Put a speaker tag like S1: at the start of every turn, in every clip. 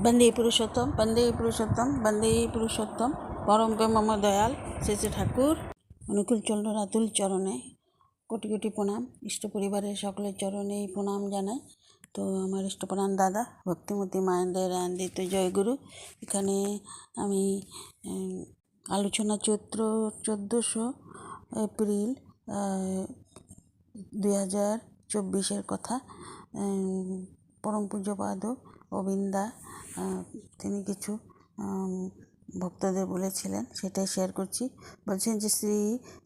S1: বন্দে পুরুষোত্তম পরম প্রেমময় দয়াল শ্রী শ্রী ঠাকুর অনুকূলচন্দ্র রাতুল চরণে কোটি কোটি প্রণাম। ইষ্ট পরিবারের সকলের চরণে এই প্রণাম জানাই। তো আমার ইষ্টপ্রাণ দাদা ভক্তিমতী মায়েদের আনন্দিত জয়গুরু। এখানে আমি আলোচনা চৈত্র 14 এপ্রিল 2024 কথা। পরম পূজ্যপাদ গোবিন্দা তিনি কিছু ভক্তদের বলেছিলেন, সেটাই শেয়ার করছি। বলছেন যে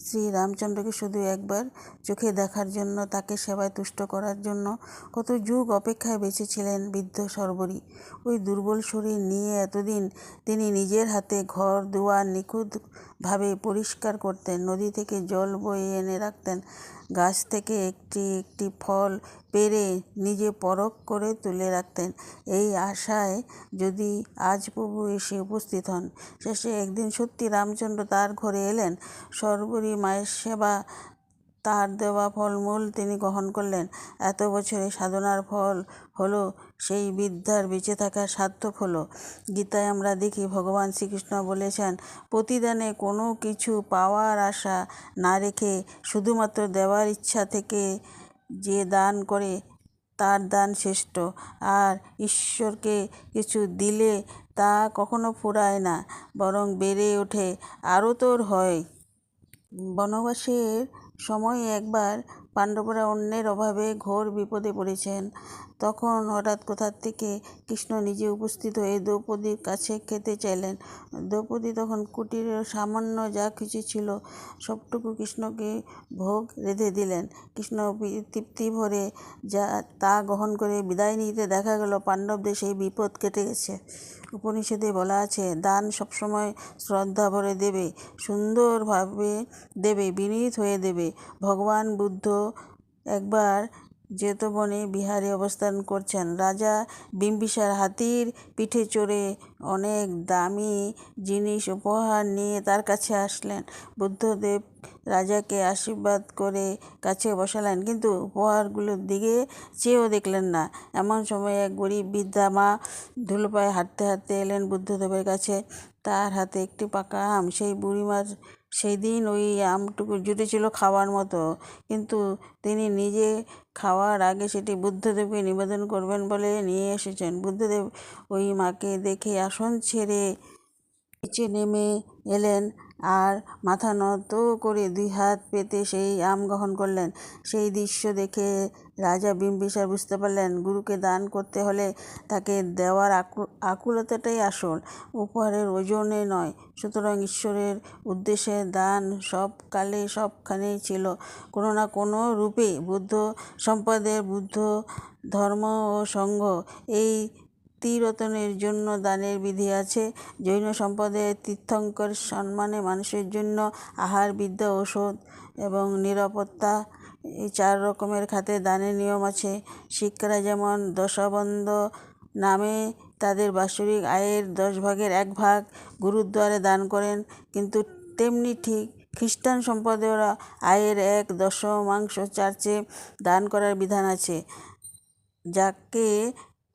S1: শ্রী রামচন্দ্রকে শুধু একবার চোখে দেখার জন্য, তাকে সেবায় তুষ্ট করার জন্য কত যুগ অপেক্ষায় বেঁচেছিলেন বৃদ্ধ শর্বরী। ওই দুর্বল শরীর নিয়ে এতদিন তিনি নিজের হাতে ঘর দুয়ার নিখুঁতভাবে পরিষ্কার করতেন, নদী থেকে জল বয়ে এনে রাখতেন, গাছ থেকে একটি একটি ফল পেরে নিজে পরখ করে তুলে রাখতেন, এই আশায় যদি আজ প্রভু এসে উপস্থিত হন। শেষে একদিন সত্যি রামচন্দ্র তার ঘরে এলেন। শর্বরী মায়ের সেবা, তার দেওয়া ফলমূল তিনি গ্রহণ করলেন। এত বছরে সাধনার ফল হলো, সেই বিদ্যার বেঁচে থাকা সার্থক হলো। গীতায় আমরা দেখি ভগবান শ্রীকৃষ্ণ বলেছেন, প্রতিদানে কোনো কিছু পাওয়ার আশা না রেখে শুধুমাত্র দেওয়ার ইচ্ছা থেকে যে দান করে তার দান শ্রেষ্ঠ। আর ঈশ্বরকে কিছু দিলে তা কখনো ফুরায় না, বরং বেড়ে ওঠে, আরও তোর হয়। বনবাসের সময় একবার পাণ্ডবরা অন্যের অভাবে ঘোর বিপদে পড়েছেন। তখন হঠাৎ কোথা থেকে কৃষ্ণ নিজে উপস্থিত হয়ে দ্রৌপদীর কাছে খেতে চাইলেন। দ্রৌপদী তখন কুটিরের সামান্য যা কিছু ছিল সবটুকু কৃষ্ণকে ভোগ রেঁধে দিলেন। কৃষ্ণ তৃপ্তি ভরে তা গ্রহণ করে বিদায় নিতে দেখা গেল পাণ্ডবদের সেই বিপদ কেটে গেছে। উপনিষদে বলা আছে, দান সবসময় শ্রদ্ধা ভরে দেবে, সুন্দরভাবে দেবে, বিনীত হয়ে দেবে। ভগবান বুদ্ধ একবার জেতবনে বিহারে অবস্থান করছেন। রাজা বিম্বিসার হাতির পিঠে চড়ে অনেক দামি জিনিস উপহার নিয়ে তার কাছে আসলেন। বুদ্ধদেব রাজাকে আশীর্বাদ করে কাছে বসালেন, কিন্তু উপহারগুলোর দিকে চেয়েও দেখলেন না। এমন সময় এক গরিব বৃদ্ধা মা ধুলোপায়ে হাঁটতে হাঁটতে এলেন বুদ্ধদেবের কাছে। তার হাতে একটি পাকা আম। সেই বুড়িমার সেই দিন ওই আমটুকু জুটেছিল খাওয়ার মতো, কিন্তু তিনি নিজে খাওয়ার আগে সেটি বুদ্ধদেবকে নিবেদন করবেন বলে নিয়ে এসেছেন। বুদ্ধদেব ওই মাকে দেখে আসন ছেড়ে নিচে নেমে এলেন আর মাথা নত করে 2 হাত পেতে সেই আম গ্রহণ করলেন। সেই দৃশ্য দেখে রাজা বিম্বিসার বুঝতে পারলেন, গুরুকে দান করতে হলে তাকে দেওয়ার আকুলতাটাই আসল, উপহারের ওজনে নয়। সুতরাং ঈশ্বরের উদ্দেশ্যে দান সব কালে সবখানেই ছিল, কোনো না কোনো রূপে। বুদ্ধ সম্প্রদায়ের বুদ্ধ ধর্ম ও সংঘ এই ত্রিরত্নের জন্য দানের বিধি আছে। জৈন সম্প্রদায়ের তীর্থঙ্কর সম্মানে মানুষের জন্য আহার, বিদ্যা, ঔষধ এবং নিরাপত্তা, এই 4 রকমের খাতে দানের নিয়ম আছে। শিখরা যেমন দশবন্ধ নামে তাদের বাৎসরিক আয়ের 10 ভাগের 1 ভাগ গুরুদ্বারে দান করেন, কিন্তু তেমনি ঠিক খ্রিস্টান সম্প্রদায়েরা আয়ের 1/10 চার্চে দান করার বিধান আছে, যাকে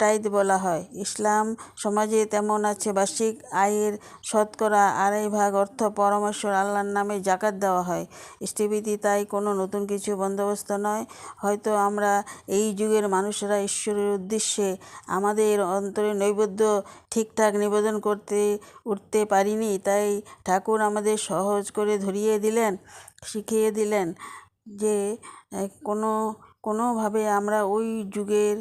S1: টাইদ বলা হয়। ইসলাম সমাজে তেমন আছে, বার্ষিক আয়ের শতকরা 2.5 ভাগ অর্থ পরমেশ্বর আল্লাহর নামে জাকাত দেওয়া হয়। ইষ্টভীতি তাই কোনো নতুন কিছু বন্দোবস্ত নয়। হয়তো আমরা এই যুগের মানুষেরা ঈশ্বরের উদ্দেশ্যে আমাদের অন্তরে নৈবেদ্য ঠিকঠাক নিবেদন করতে উঠতে পারিনি, তাই ঠাকুর আমাদের সহজ করে শিখিয়ে দিলেন যে কোনোভাবে আমরা ওই যুগের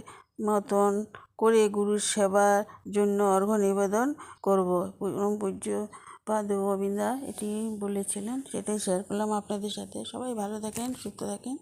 S1: মতন করে গুরুর সেবার জন্য অর্ঘ্য নিবেদন করব। পরম পূজ্যপাদ গোবিন্দা এটি বলেছিলেন, সেটাই শেয়ার করলাম আপনাদের সাথে। সবাই ভালো থাকেন, সুস্থ থাকেন।